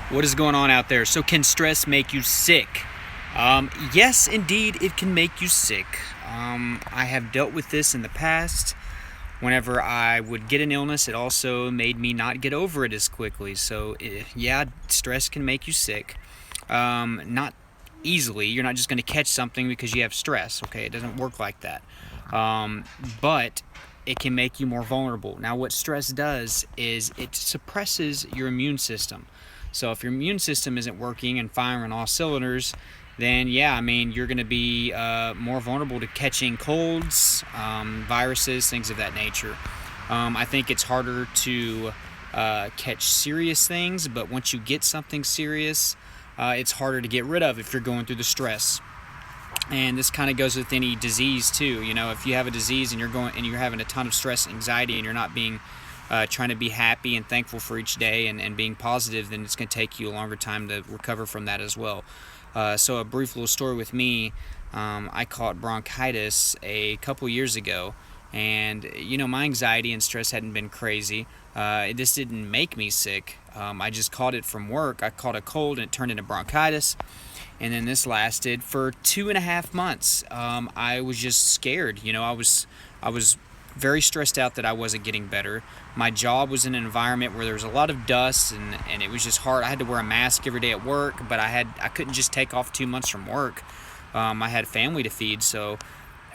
What is going on out there? So can stress make you sick? Yes, indeed, it can make you sick. I have dealt with this in the past. Whenever I would get an illness, it also made me not get over it as quickly. So, yeah, stress can make you sick. Not easily. You're not just going to catch something because you have stress, okay? It doesn't work like that. But it can make you more vulnerable. Now, what stress does is it suppresses your immune system. So if your immune system isn't working and firing on all cylinders, then yeah, I mean, you're going to be more vulnerable to catching colds, viruses, things of that nature. I think it's harder to catch serious things, but once you get something serious, it's harder to get rid of if you're going through the stress. And this kind of goes with any disease too. You know, if you have a disease and you're having a ton of stress and anxiety, and you're not being trying to be happy and thankful for each day and being positive, then it's going to take you a longer time to recover from that as well. So a brief little story with me. I caught bronchitis a couple years ago, and you know, my anxiety and stress hadn't been crazy. This didn't make me sick. I just caught it from work. I caught a cold and it turned into bronchitis. And then this lasted for 2.5 months. I was just scared. You know, I was very stressed out that I wasn't getting better. My job was in an environment where there was a lot of dust, and it was just hard. I had to wear a mask every day at work, but I couldn't just take off 2 months from work. I had family to feed, so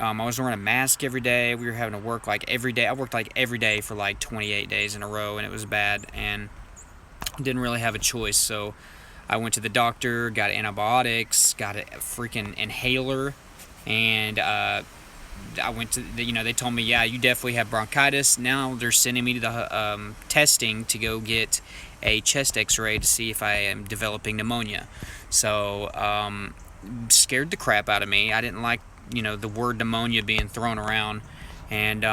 I was wearing a mask every day. We were having to work like every day. I worked like every day for like 28 days in a row, and it was bad, and didn't really have a choice. So I went to the doctor, got antibiotics, got a freaking inhaler, and I went to, they told me, yeah, you definitely have bronchitis. Now they're sending me to the testing to go get a chest x-ray to see if I am developing pneumonia. So scared the crap out of me. I didn't like, the word pneumonia being thrown around, and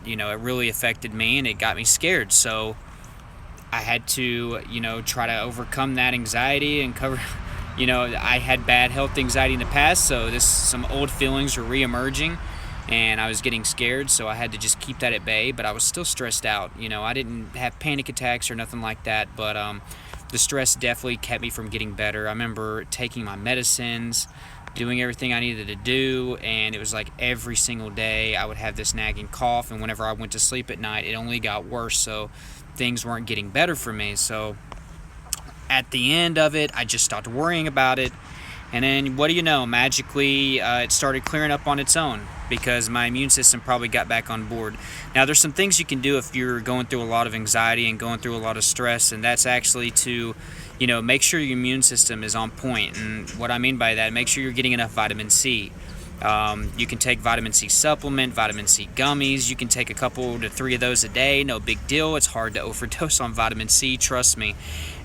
it really affected me, and it got me scared. So I had to, try to overcome that anxiety and cover. I had bad health anxiety in the past, so some old feelings were re-emerging, and I was getting scared, so I had to just keep that at bay. But I was still stressed out. I didn't have panic attacks or nothing like that, but the stress definitely kept me from getting better. I remember taking my medicines, doing everything I needed to do, and it was like every single day I would have this nagging cough, and whenever I went to sleep at night, it only got worse, so things weren't getting better for me. So at the end of it, I just stopped worrying about it, and then what do you know, magically it started clearing up on its own, because my immune system probably got back on board. Now there's some things you can do if you're going through a lot of anxiety and going through a lot of stress, and that's actually to make sure your immune system is on point. And what I mean by that, make sure you're getting enough vitamin C. You can take vitamin C supplement, vitamin C gummies. You can take a couple to 3 of those a day. No big deal. It's hard to overdose on vitamin C, trust me.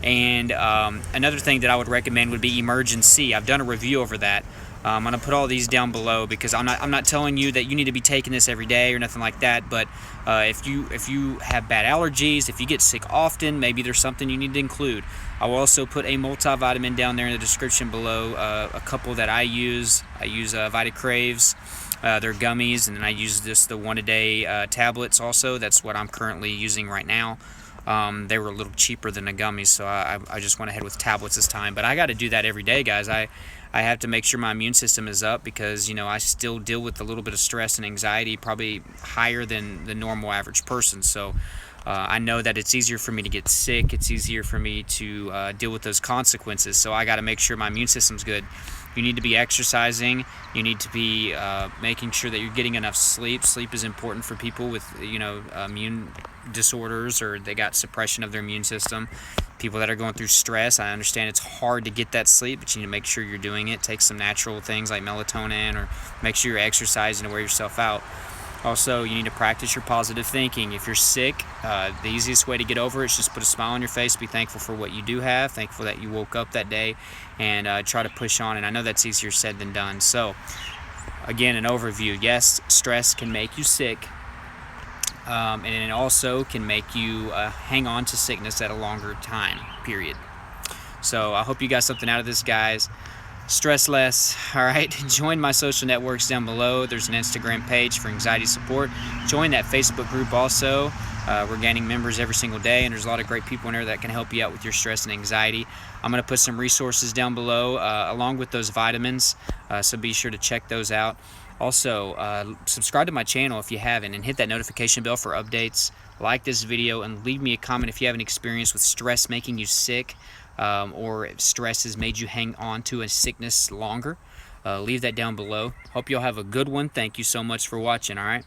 And another thing that I would recommend would be Emergen-C. I've done a review over that. I'm going to put all these down below, because I'm not telling you that you need to be taking this every day or nothing like that. But if you have bad allergies, if you get sick often, maybe there's something you need to include. I will also put a multivitamin down there in the description below. A couple that I use VitaCraves. They're gummies, and then I use the 1-a-day tablets also. That's what I'm currently using right now. They were a little cheaper than the gummies, so I just went ahead with tablets this time. But I got to do that every day, guys. I have to make sure my immune system is up, because I still deal with a little bit of stress and anxiety, probably higher than the normal average person. So I know that it's easier for me to get sick. It's easier for me to deal with those consequences. So I got to make sure my immune system's good. You need to be exercising. You need to be making sure that you're getting enough sleep. Sleep is important for people with immune disorders, or they got suppression of their immune system. People that are going through stress, I understand it's hard to get that sleep, but you need to make sure you're doing it. Take some natural things like melatonin, or make sure you're exercising to wear yourself out. Also, you need to practice your positive thinking. If you're sick, the easiest way to get over it is just put a smile on your face, be thankful for what you do have, thankful that you woke up that day, and try to push on. And I know that's easier said than done. So, again, an overview. Yes, stress can make you sick, and it also can make you hang on to sickness at a longer time period. So I hope you got something out of this, guys. Stress less. All right, join my social networks down below. There's an Instagram page for anxiety support. Join that Facebook group also. We're gaining members every single day, and there's a lot of great people in there that can help you out with your stress and anxiety. I'm going to put some resources down below along with those vitamins, so be sure to check those out. Also, subscribe to my channel if you haven't, and hit that notification bell for updates. Like this video and leave me a comment if you have an experience with stress making you sick, or if stress has made you hang on to a sickness longer. Leave that down below. Hope y'all have a good one. Thank you so much for watching. All right.